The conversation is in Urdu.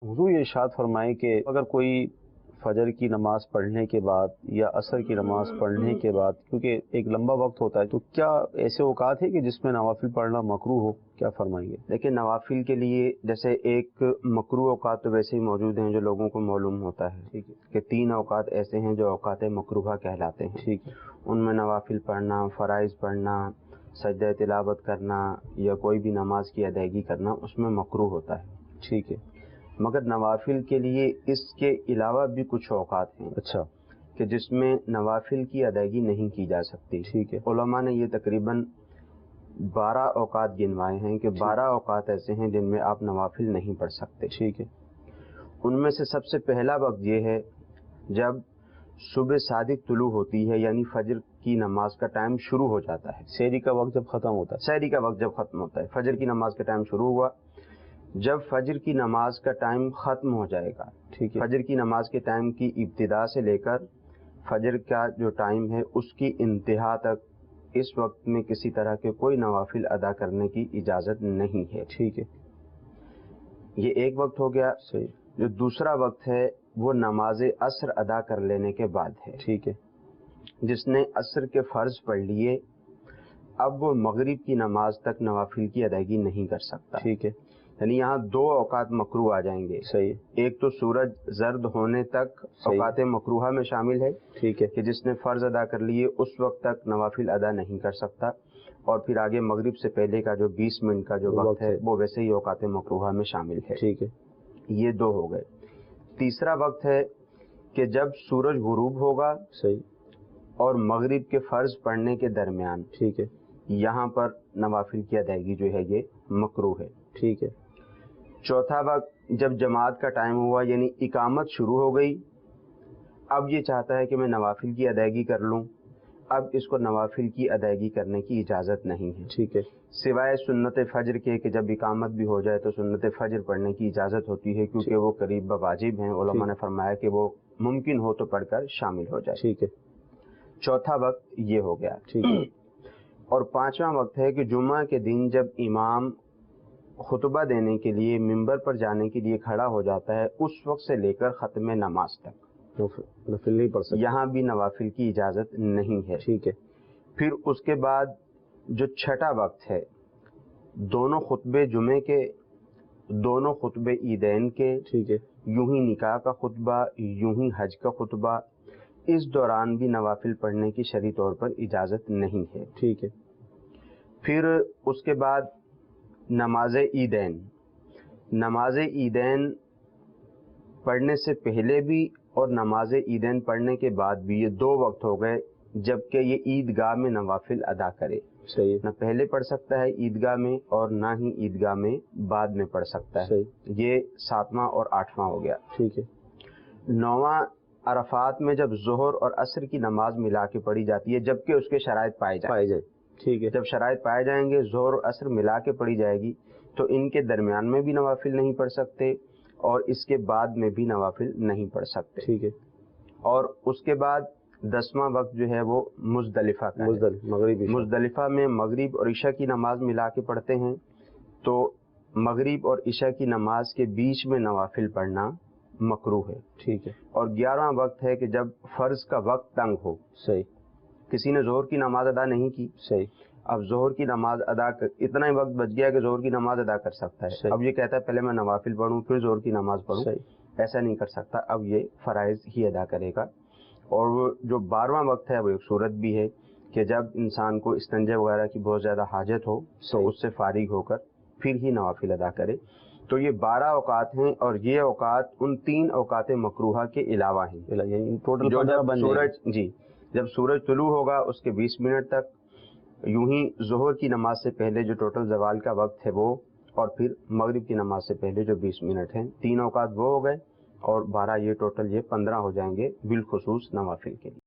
حضور یہ ارشاد فرمائے کہ اگر کوئی فجر کی نماز پڑھنے کے بعد یا عصر کی نماز پڑھنے کے بعد، کیونکہ ایک لمبا وقت ہوتا ہے، تو کیا ایسے اوقات ہیں کہ جس میں نوافل پڑھنا مکروہ ہو؟ کیا فرمائیں گے؟ دیکھیں، نوافل کے لیے جیسے ایک مکروہ اوقات تو ویسے ہی موجود ہیں جو لوگوں کو معلوم ہوتا ہے، ٹھیک ہے، کہ 3 اوقات ایسے ہیں جو اوقات مکروہہ کہلاتے ہیں. ٹھیک ہے، ان میں نوافل پڑھنا، فرائض پڑھنا، سجدہ تلاوت کرنا یا کوئی بھی نماز کی ادائیگی کرنا اس میں مکروہ ہوتا ہے. ٹھیک ہے. مگر نوافل کے لیے اس کے علاوہ بھی کچھ اوقات ہیں اچھا، کہ جس میں نوافل کی ادائیگی نہیں کی جا سکتی. ٹھیک ہے، علماء نے یہ تقریباً 12 اوقات گنوائے ہیں کہ 12 اوقات ایسے ہیں جن میں آپ نوافل نہیں پڑھ سکتے. ٹھیک ہے، ان میں سے سب سے پہلا وقت یہ ہے جب صبح صادق طلوع ہوتی ہے، یعنی فجر کی نماز کا ٹائم شروع ہو جاتا ہے. سحری کا وقت جب ختم ہوتا ہے. سحری کا وقت جب ختم ہوتا ہے، فجر کی نماز کا ٹائم شروع ہوا، جب فجر کی نماز کا ٹائم ختم ہو جائے گا، ٹھیک ہے، فجر کی نماز کے ٹائم کی ابتدا سے لے کر فجر کا جو ٹائم ہے اس کی انتہا تک، اس وقت میں کسی طرح کے کوئی نوافل ادا کرنے کی اجازت نہیں ہے. ٹھیک ہے، یہ ایک وقت ہو گیا. صحیح، جو دوسرا وقت ہے وہ نماز عصر ادا کر لینے کے بعد ہے. ٹھیک ہے، جس نے عصر کے فرض پڑھ لیے، اب وہ مغرب کی نماز تک نوافل کی ادائیگی نہیں کر سکتا. ٹھیک ہے، یعنی یہاں 2 اوقات مکروہ آ جائیں گے. صحیح، ایک تو سورج زرد ہونے تک صحیح، اوقات مکروہہ میں شامل ہے ٹھیک ہے، کہ جس نے فرض ادا کر لیے اس وقت تک نوافل ادا نہیں کر سکتا، اور پھر آگے مغرب سے پہلے کا جو 20 منٹ کا جو وقت ہے وہ ویسے ہی اوقات مکروہہ میں شامل ہے. ٹھیک ہے، یہ 2 ہو گئے. تیسرا وقت ہے کہ جب سورج غروب ہوگا صحیح، اور مغرب کے فرض پڑھنے کے درمیان، ٹھیک ہے، یہاں پر نوافل کی ادائیگی جو ہے یہ مکروہ ہے. ٹھیک ہے، چوتھا وقت جب جماعت کا ٹائم ہوا، یعنی اقامت شروع ہو گئی، اب یہ چاہتا ہے کہ میں نوافل کی ادائیگی کر لوں، اب اس کو نوافل کی ادائیگی کرنے کی اجازت نہیں ہے، ٹھیک ہے، سوائے سنت فجر کے کہ جب اقامت بھی ہو جائے تو سنت فجر پڑھنے کی اجازت ہوتی ہے، کیونکہ وہ قریب بواجب ہیں. علماء نے فرمایا کہ وہ ممکن ہو تو پڑھ کر شامل ہو جائے. ٹھیک ہے، چوتھا وقت یہ ہو گیا. ٹھیک ہے، اور پانچواں وقت ہے کہ جمعہ کے دن جب امام خطبہ دینے کے لیے ممبر پر جانے کے لیے کھڑا ہو جاتا ہے، اس وقت سے لے کر ختم نماز تک نفل نہیں پڑھ سکتے. یہاں بھی نوافل کی اجازت نہیں ہے. ٹھیک ہے، پھر اس کے بعد جو چھٹا وقت ہے، دونوں خطبے جمعے کے، دونوں خطبے عیدین کے، ٹھیک ہے، یوں ہی نکاح کا خطبہ، یوں ہی حج کا خطبہ، اس دوران بھی نوافل پڑھنے کی شرعی طور پر اجازت نہیں ہے. ٹھیک ہے، پھر اس کے بعد نماز عیدین، نماز عیدین پڑھنے سے پہلے بھی اور نماز عیدین پڑھنے کے بعد بھی، یہ 2 وقت ہو گئے جبکہ یہ عیدگاہ میں نوافل ادا کرے. صحیح، نہ پہلے پڑھ سکتا ہے عیدگاہ میں اور نہ ہی عیدگاہ میں بعد میں پڑھ سکتا ہے. صحیح، یہ 7واں اور 8واں ہو گیا. ٹھیک ہے، 9واں عرفات میں جب ظہر اور عصر کی نماز ملا کے پڑھی جاتی ہے، جبکہ اس کے شرائط پائے جائیں. ٹھیک ہے، جب شرائط پائے جائیں گے، ظہر اور عصر ملا کے پڑھی جائے گی، تو ان کے درمیان میں بھی نوافل نہیں پڑھ سکتے اور اس کے بعد میں بھی نوافل نہیں پڑھ سکتے. ٹھیک ہے، اور اس کے بعد 10واں وقت جو ہے وہ مزدلفہ کا ہے. مغربی مزدلفہ میں مغرب اور عشاء کی نماز ملا کے پڑھتے ہیں، تو مغرب اور عشاء کی نماز کے بیچ میں نوافل پڑھنا مکروہ ہے. ٹھیک ہے، اور 11واں وقت ہے کہ جب فرض کا وقت تنگ ہو، صحیح، کسی نے ظہر کی نماز ادا نہیں کی، صحیح، اب ظہر کی نماز ادا اتنا ہی وقت بچ گیا کہ ظہر کی نماز ادا کر سکتا ہے. صحیح. اب یہ کہتا ہے پہلے میں نوافل پڑھوں پھر ظہر کی نماز پڑھوں، صحیح، ایسا نہیں کر سکتا. اب یہ فرائض ہی ادا کرے گا. اور وہ جو 12واں وقت ہے وہ ایک صورت بھی ہے کہ جب انسان کو استنجا وغیرہ کی بہت زیادہ حاجت ہو تو اس سے فارغ ہو کر پھر ہی نوافل ادا کرے. تو یہ 12 اوقات ہیں، اور یہ اوقات ان 3 اوقات مکروہہ کے علاوہ ہیں. یعنی ٹوٹل جو 15 جب بن جائیں گے. سورج جب سورج طلوع ہوگا اس کے 20 منٹ تک، یوں ہی ظہر کی نماز سے پہلے جو ٹوٹل زوال کا وقت ہے وہ، اور پھر مغرب کی نماز سے پہلے جو 20 منٹ ہیں، 3 اوقات وہ ہو گئے، اور 12 یہ ٹوٹل یہ 15 ہو جائیں گے بالخصوص نوافل کے لیے.